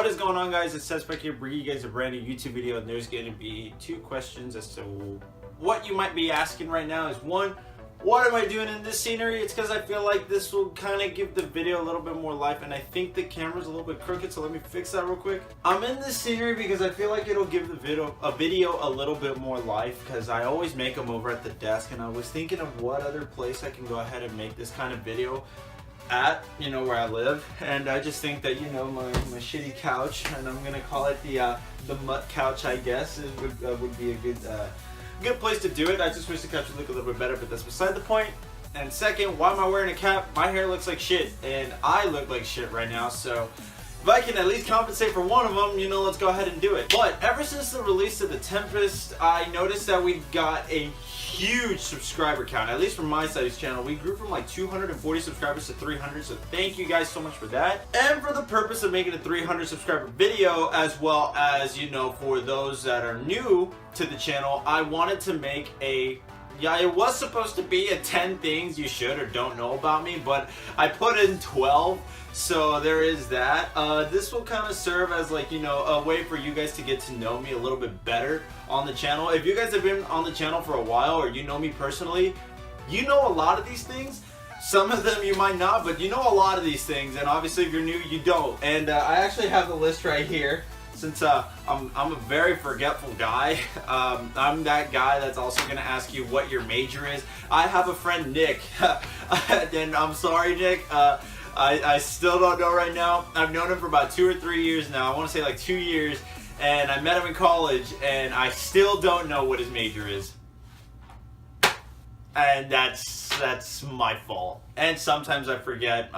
What is going on, guys? It's Suspect here, bringing you guys a brand new YouTube video, and there's going to be two questions as to what you might be asking right now. Is one, what am I doing in this scenery? It's because I feel like this will kind of give the video a little bit more life, and I think the camera's a little bit crooked, so let me fix that real quick. I'm in this scenery because I feel like it'll give the video a little bit more life, because I always make them over at the desk, and I was thinking of what other place I can go ahead and make this kind of video at, you know, where I live. And I just think that, you know, my shitty couch, and I'm gonna call it the mutt couch, I guess, it would be a good place to do it. I just wish the couch would look a little bit better, but that's beside the point. And second, why am I wearing a cap? My hair looks like shit, and I look like shit right now, so if I can at least compensate for one of them, you know, let's go ahead and do it. But ever since the release of The Tempest, I noticed that we got a huge subscriber count, at least from my side of this channel. We grew from like 240 subscribers to 300, so thank you guys so much for that. And for the purpose of making a 300 subscriber video, as well as, you know, for those that are new to the channel, I wanted to make a, yeah, it was supposed to be a 10 things you should or don't know about me, but I put in 12. So there is that. This will kind of serve as, like, you know, a way for you guys to get to know me a little bit better on the channel. If you guys have been on the channel for a while, or you know me personally, you know a lot of these things. Some of them you might not, but you know a lot of these things. And obviously if you're new, you don't. And I actually have the list right here. Since I'm a very forgetful guy, I'm that guy that's also going to ask you what your major is. I have a friend, Nick, and I'm sorry, Nick, I still don't know right now. I've known him for about 2 or 3 years now. I want to say like 2 years, and I met him in college, and I still don't know what his major is. And that's my fault. And sometimes I forget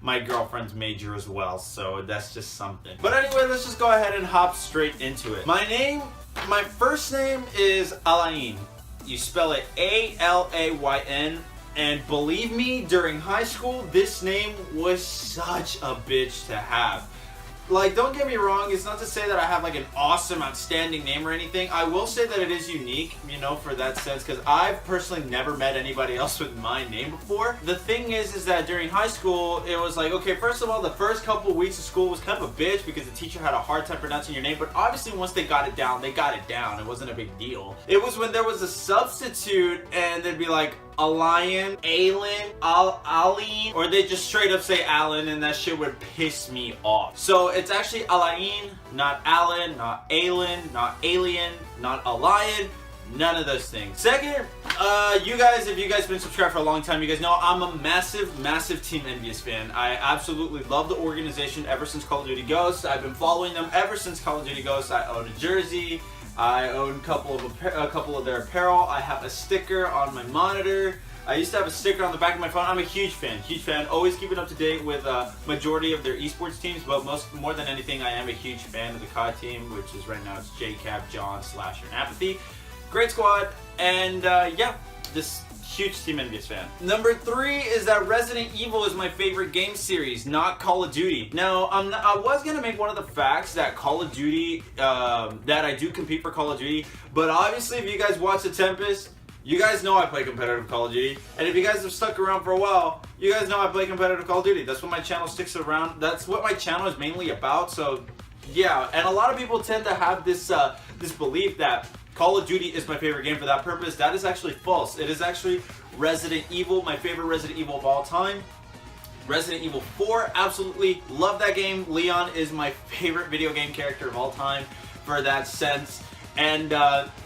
my girlfriend's major as well, so that's just something. But anyway, let's just go ahead and hop straight into it. My first name is Alain. You spell it A-L-A-Y-N. And believe me, during high school, this name was such a bitch to have. Like, don't get me wrong, it's not to say that I have like an awesome, outstanding name or anything. I will say that it is unique, you know, for that sense, because I've personally never met anybody else with my name before. The thing is that during high school, it was like, okay, first of all, the first couple of weeks of school was kind of a bitch because the teacher had a hard time pronouncing your name, but obviously once they got it down, they got it down. It wasn't a big deal. It was when there was a substitute and they'd be like, Alain, Alan, Aline, or they just straight up say Alan, and that shit would piss me off. So it's actually Alain, not Alan, not Alan, not Alien, not a lion, none of those things. Second, you guys, if you guys have been subscribed for a long time, you guys know I'm a massive Team Envious fan. I absolutely love the organization ever since Call of Duty Ghosts. I've been following them ever since Call of Duty Ghosts. I own a jersey. I own a couple of their apparel. I have a sticker on my monitor. I used to have a sticker on the back of my phone. I'm a huge fan. Always keeping up to date with majority of their esports teams, but more than anything, I am a huge fan of the COD team, which is right now it's JCap, John, Slasher, and Apathy. Great squad, and yeah, just huge Team Envious fan. Number 3 is that Resident Evil is my favorite game series, not Call of Duty. Now, I was gonna make one of the facts that Call of Duty, that I do compete for Call of Duty, but obviously if you guys watch The Tempest, you guys know I play competitive Call of Duty, and if you guys have stuck around for a while, you guys know I play competitive Call of Duty. That's what my channel sticks around. That's what my channel is mainly about. So yeah, and a lot of people tend to have this this belief that Call of Duty is my favorite game for that purpose. That is actually false. It is actually Resident Evil, my favorite Resident Evil of all time. Resident Evil 4, absolutely love that game. Leon is my favorite video game character of all time for that sense. And,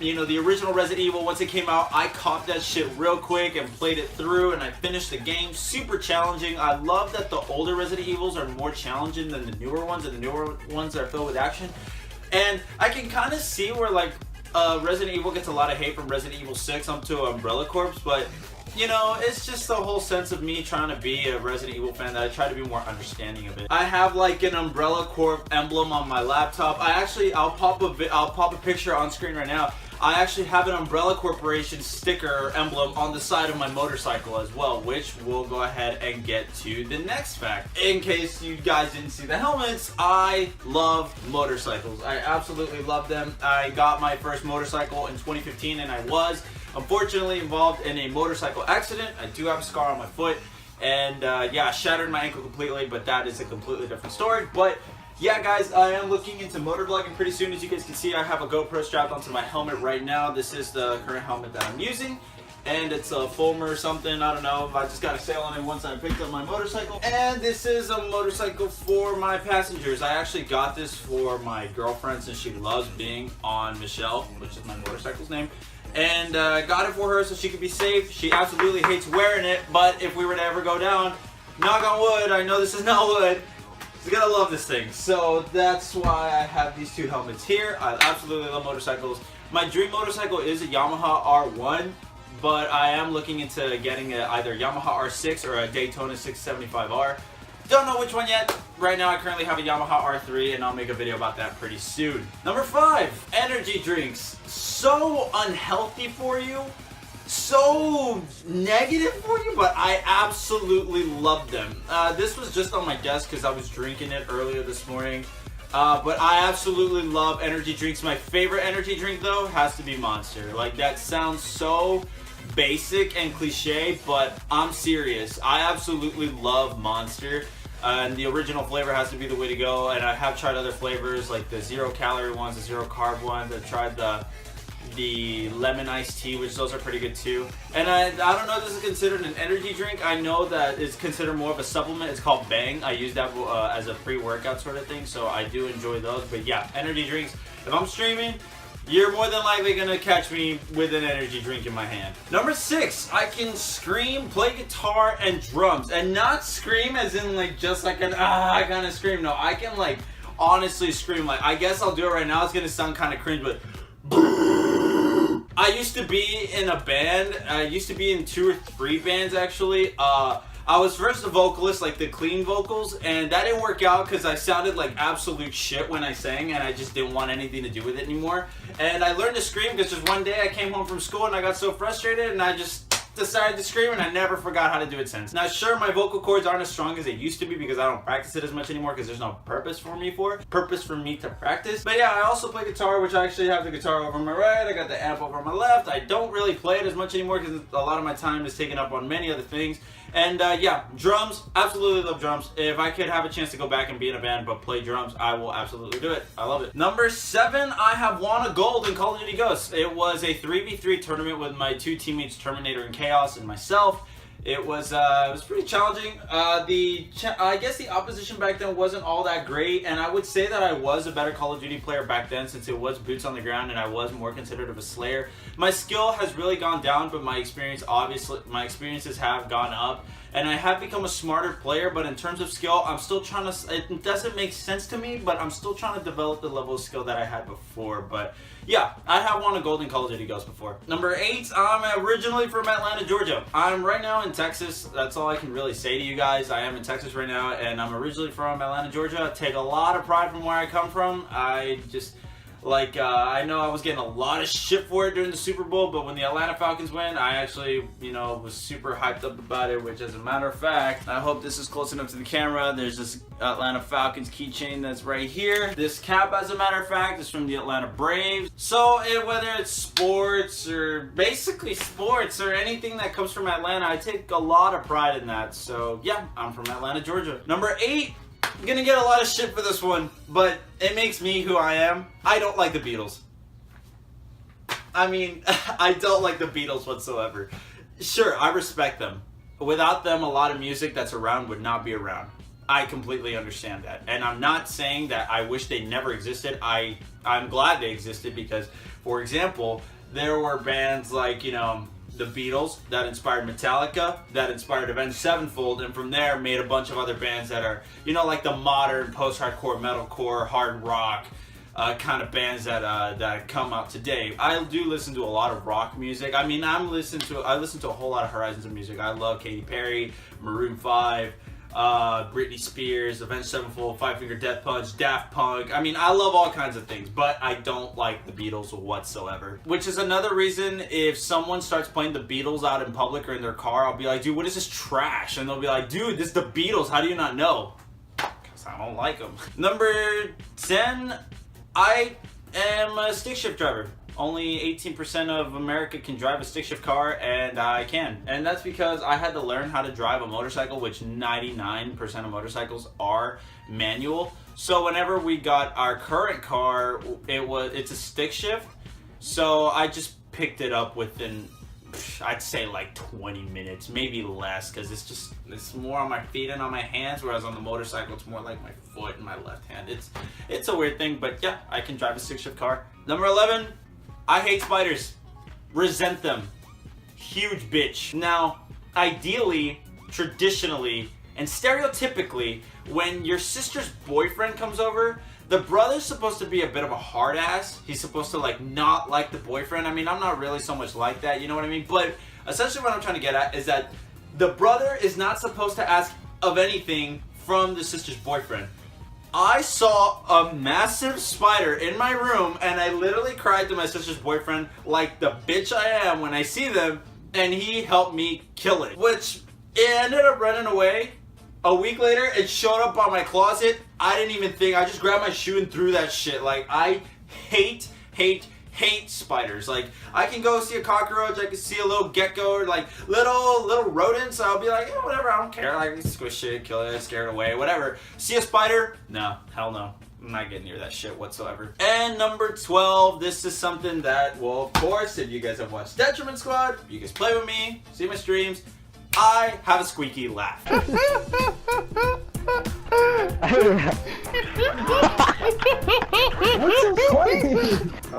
you know, the original Resident Evil, once it came out, I caught that shit real quick and played it through, and I finished the game. Super challenging. I love that the older Resident Evils are more challenging than the newer ones, and the newer ones are filled with action. And I can kind of see where, like, Resident Evil gets a lot of hate from Resident Evil 6 up to Umbrella Corps, but, you know, it's just the whole sense of me trying to be a Resident Evil fan that I try to be more understanding of it. I have like an Umbrella Corp emblem on my laptop. I'll pop a picture on screen right now. I actually have an Umbrella Corporation sticker emblem on the side of my motorcycle as well, which we'll go ahead and get to the next fact. In case you guys didn't see the helmets, I love motorcycles. I absolutely love them. I got my first motorcycle in 2015, and I was unfortunately involved in a motorcycle accident. I do have a scar on my foot, and yeah, shattered my ankle completely, but that is a completely different story. But Yeah, guys, I am looking into motovlogging pretty soon. As you guys can see, I have a GoPro strapped onto my helmet right now. This is the current helmet that I'm using. And it's a Fulmer or something, I don't know. I just got a sale on it once I picked up my motorcycle. And this is a motorcycle for my passengers. I actually got this for my girlfriend since she loves being on Michelle, which is my motorcycle's name. And I got it for her so she could be safe. She absolutely hates wearing it, but if we were to ever go down, knock on wood, I know this is not wood, she's gonna love this thing. So that's why I have these two helmets here. I absolutely love motorcycles. My dream motorcycle is a Yamaha R1. But I am looking into getting either Yamaha R6 or a Daytona 675R. Don't know which one yet. Right now I currently have a Yamaha R3 and I'll make a video about that pretty soon. Number 5, energy drinks. So unhealthy for you, so negative for you, but I absolutely love them. This was just on my desk because I was drinking it earlier this morning. But I absolutely love energy drinks. My favorite energy drink though has to be Monster. Like, that sounds so basic and cliche, but I'm serious. I absolutely love Monster, and the original flavor has to be the way to go. And I have tried other flavors like the 0 calorie ones, the 0 carb ones. I've tried the lemon iced tea, which those are pretty good too. And I don't know if this is considered an energy drink. I know that it's considered more of a supplement. It's called Bang. I use that as a pre-workout sort of thing, so I do enjoy those. But yeah, energy drinks. If I'm streaming, you're more than likely gonna catch me with an energy drink in my hand. Number 6, I can scream, play guitar, and drums. And not scream as in like just like an I kind of scream. No, I can like honestly scream. Like, I guess I'll do it right now. It's gonna sound kind of cringe, but I used to be in a band. I used to be in 2 or 3 bands actually. I was first a vocalist, like the clean vocals, and that didn't work out because I sounded like absolute shit when I sang, and I just didn't want anything to do with it anymore. And I learned to scream because just one day I came home from school and I got so frustrated and I just decided to scream, and I never forgot how to do it since. Now sure, my vocal cords aren't as strong as they used to be because I don't practice it as much anymore because there's no purpose for me to practice. But yeah, I also play guitar, which I actually have the guitar over my right, I got the amp over my left. I don't really play it as much anymore because a lot of my time is taken up on many other things. And yeah, drums, absolutely love drums. If I could have a chance to go back and be in a band but play drums, I will absolutely do it. I love it. Number 7, I have won a gold in Call of Duty Ghosts. It was a 3v3 tournament with my 2 teammates, Terminator and Chaos, and myself. It was pretty challenging. I guess the opposition back then wasn't all that great, and I would say that I was a better Call of Duty player back then since it was boots on the ground and I was more considered of a slayer. My skill has really gone down, but my experiences have gone up, and I have become a smarter player. But in terms of skill, I'm still trying to. It doesn't make sense to me, but I'm still trying to develop the level of skill that I had before. But yeah, I have won a gold in Call of Duty Ghosts before. Number 8, I'm originally from Atlanta, Georgia. I'm right now in Texas. That's all I can really say to you guys. I am in Texas right now, and I'm originally from Atlanta, Georgia. I take a lot of pride from where I come from. I know I was getting a lot of shit for it during the Super Bowl, but when the Atlanta Falcons win, I actually, was super hyped up about it, which as a matter of fact, I hope this is close enough to the camera. There's this Atlanta Falcons keychain that's right here. This cap, as a matter of fact, is from the Atlanta Braves. So whether it's sports or basically sports or anything that comes from Atlanta, I take a lot of pride in that. So yeah, I'm from Atlanta, Georgia. Number 8, I'm gonna get a lot of shit for this one, but it makes me who I am. I don't like the Beatles. I mean, I don't like the Beatles whatsoever. Sure, I respect them. Without them, a lot of music that's around would not be around. I completely understand that. And I'm not saying that I wish they never existed. I'm glad they existed because, for example, there were bands like, the Beatles that inspired Metallica, that inspired Avenged Sevenfold, and from there made a bunch of other bands that are, like the modern post-hardcore, metalcore, hard rock kind of bands that come out today. I do listen to a lot of rock music. I mean, I listen to a whole lot of horizons of music. I love Katy Perry, Maroon 5, Britney Spears, Avenged Sevenfold, Five Finger Death Punch, Daft Punk. I mean, I love all kinds of things, but I don't like the Beatles whatsoever. Which is another reason if someone starts playing the Beatles out in public or in their car, I'll be like, dude, what is this trash? And they'll be like, dude, this is the Beatles. How do you not know? Because I don't like them. Number 10, I am a stick shift driver. Only 18% of America can drive a stick shift car, and I can. And that's because I had to learn how to drive a motorcycle, which 99% of motorcycles are manual. So whenever we got our current car, it's a stick shift. So I just picked it up within, I'd say like 20 minutes, maybe less, because it's more on my feet and on my hands, whereas on the motorcycle it's more like my foot and my left hand. It's a weird thing, but yeah, I can drive a stick shift car. Number 11, I hate spiders. Resent them. Huge bitch. Now, ideally, traditionally, and stereotypically, when your sister's boyfriend comes over, the brother's supposed to be a bit of a hard ass. He's supposed to like not like the boyfriend. I mean, I'm not really so much like that, you know what I mean? But essentially what I'm trying to get at is that the brother is not supposed to ask of anything from the sister's boyfriend. I saw a massive spider in my room and I literally cried to my sister's boyfriend like the bitch I am when I see them, and he helped me kill it. Which, it ended up running away. A week later, it showed up on my closet. I didn't even think. I just grabbed my shoe and threw that shit. Like, I hate spiders. Like, I can go see a cockroach, I can see a little gecko, or like little rodents. I'll be like, yeah, whatever, I don't care. Like, squish it, kill it, scare it away, whatever. See a spider? No, hell no. I'm not getting near that shit whatsoever. And number 12, this is something that, well, of course, if you guys have watched Detriment Squad, you guys play with me, see my streams, I have a squeaky laugh. What's so funny?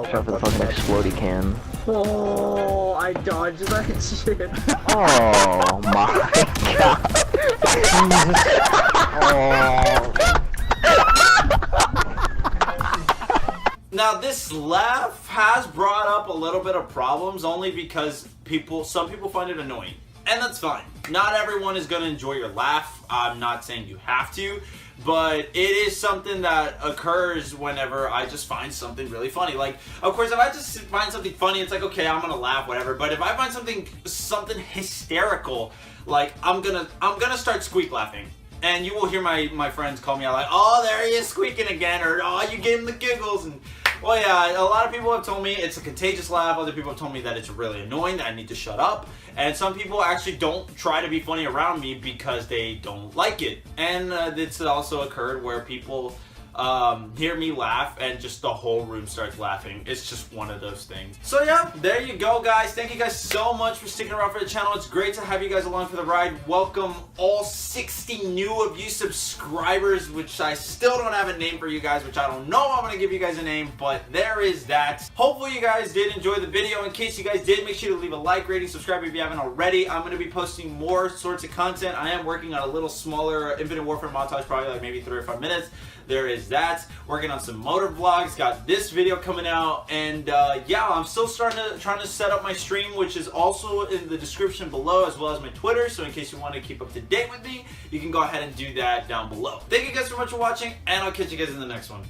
Try for the fucking explodey can. Oh, I dodged that shit. Oh my god. Oh. Now this laugh has brought up a little bit of problems only because some people find it annoying. And that's fine. Not everyone is going to enjoy your laugh. I'm not saying you have to, but it is something that occurs whenever I just find something really funny. Like, of course, if I just find something funny, it's like, okay, I'm going to laugh, whatever. But if I find something hysterical, like, I'm gonna start squeak laughing. And you will hear my friends call me out like, oh, there he is squeaking again, or oh, you gave him the giggles. And well, yeah, a lot of people have told me it's a contagious laugh. Other people have told me that it's really annoying, that I need to shut up. And some people actually don't try to be funny around me because they don't like it. And it's also occurred where people hear me laugh and just the whole room starts laughing. It's just one of those things. So yeah, there you go, guys. Thank you guys so much for sticking around for the channel. It's great to have you guys along for the ride. Welcome all 60 new of you subscribers, which I still don't have a name for you guys, which I don't know if I'm going to give you guys a name, but there is that. Hopefully you guys did enjoy the video. In case you guys did, make sure to leave a like, rating, subscribe if you haven't already. I'm going to be posting more sorts of content. I am working on a little smaller Infinite Warfare montage, probably like maybe 3 or 5 minutes. There is that. Working on some motor vlogs. Got this video coming out, and yeah, I'm still trying to set up my stream, which is also in the description below, as well as my Twitter. So in case you want to keep up to date with me, you can go ahead and do that down below. Thank you guys so much for watching, and I'll catch you guys in the next one.